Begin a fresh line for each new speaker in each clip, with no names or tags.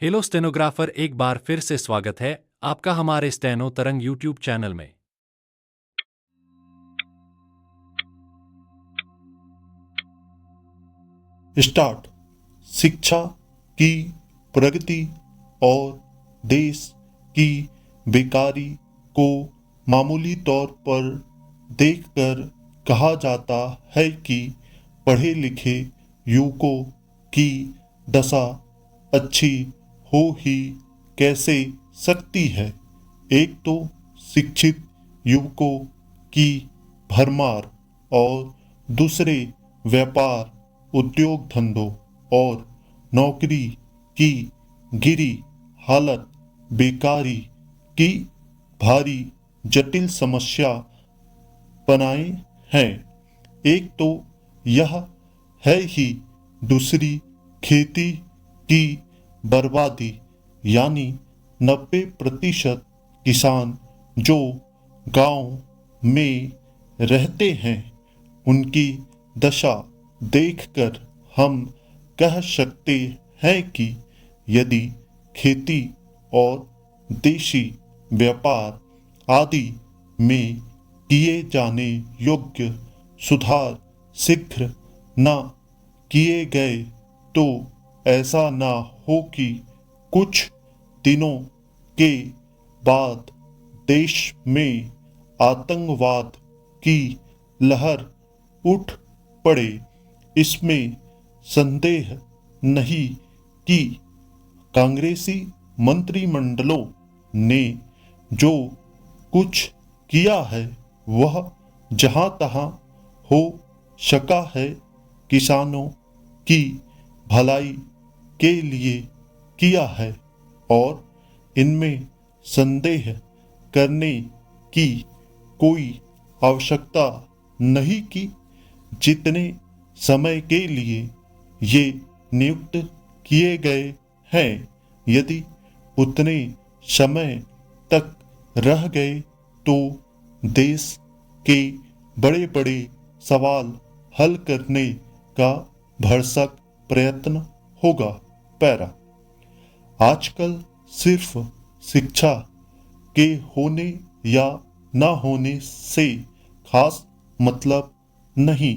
Hello stenographer, एक बार फिर से स्वागत है आपका हमारे स्टेनो तरंग यूट्यूब चैनल में।
स्टार्ट। शिक्षा की प्रगति और देश की बेकारी को मामूली तौर पर देखकर कहा जाता है कि पढ़े लिखे युवकों की दशा अच्छी हो ही कैसे सकती है। एक तो शिक्षित युवकों की भरमार और दूसरे व्यापार, उद्योग धंधों और नौकरी की गिरी हालत बेकारी की भारी जटिल समस्या बनाए हैं। एक तो यह है ही, दूसरी खेती की बर्बादी, यानी 90% किसान जो गांव में रहते हैं उनकी दशा देखकर हम कह सकते हैं कि यदि खेती और देशी व्यापार आदि में किए जाने योग्य सुधार शीघ्र न किए गए तो ऐसा न हो कि कुछ दिनों के बाद देश में आतंकवाद की लहर उठ पड़े। इसमें संदेह नहीं कि कांग्रेसी मंत्रिमंडलों ने जो कुछ किया है वह जहां तहां हो सका है किसानों की भलाई के लिए किया है, और इनमें संदेह करने की कोई आवश्यकता नहीं कि जितने समय के लिए ये नियुक्त किए गए हैं, यदि उतने समय तक रह गए तो देश के बड़े बड़े सवाल हल करने का भरसक प्रयत्न होगा। पैरा। आजकल सिर्फ शिक्षा के होने या न होने से खास मतलब नहीं,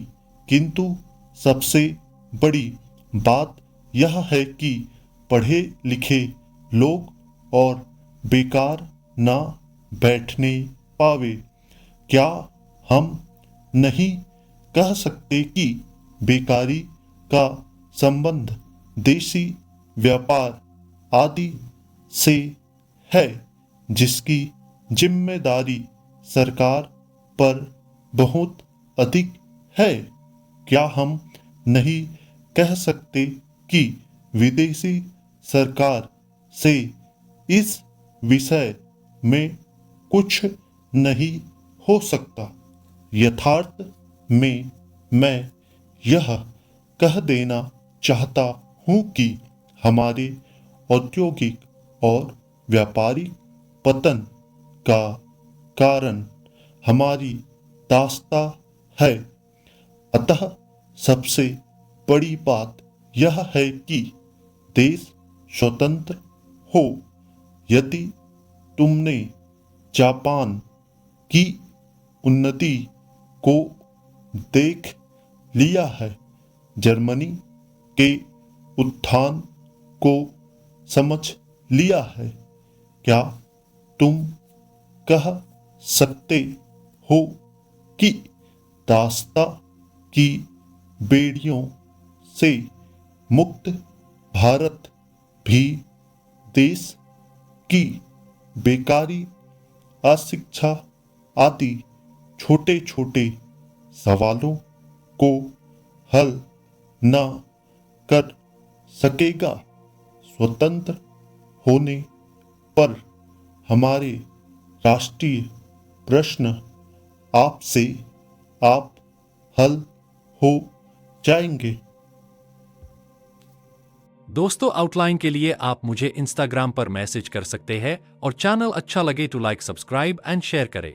किंतु सबसे बड़ी बात यह है कि पढ़े लिखे लोग और बेकार न बैठने पावे। क्या हम नहीं कह सकते कि बेकारी का संबंध देशी व्यापार आदि से है, जिसकी जिम्मेदारी सरकार पर बहुत अधिक है? क्या हम नहीं कह सकते कि विदेशी सरकार से इस विषय में कुछ नहीं हो सकता? यथार्थ में मैं यह कह देना चाहता हूं कि हमारे औद्योगिक और व्यापारिक पतन का कारण हमारी दास्ता है। अतः सबसे बड़ी बात यह है कि देश स्वतंत्र हो। यदि तुमने जापान की उन्नति को देख लिया है, जर्मनी के उत्थान को समझ लिया है, क्या तुम कह सकते हो कि दास्ता की बेड़ियों से मुक्त भारत भी देश की बेकारी, अशिक्षा आदि छोटे छोटे सवालों को हल न कर सकेगा? स्वतंत्र होने पर हमारे राष्ट्रीय प्रश्न आपसे आप हल हो जाएंगे।
दोस्तों, आउटलाइन के लिए आप मुझे इंस्टाग्राम पर मैसेज कर सकते हैं और चैनल अच्छा लगे तो लाइक, सब्सक्राइब एंड शेयर करें।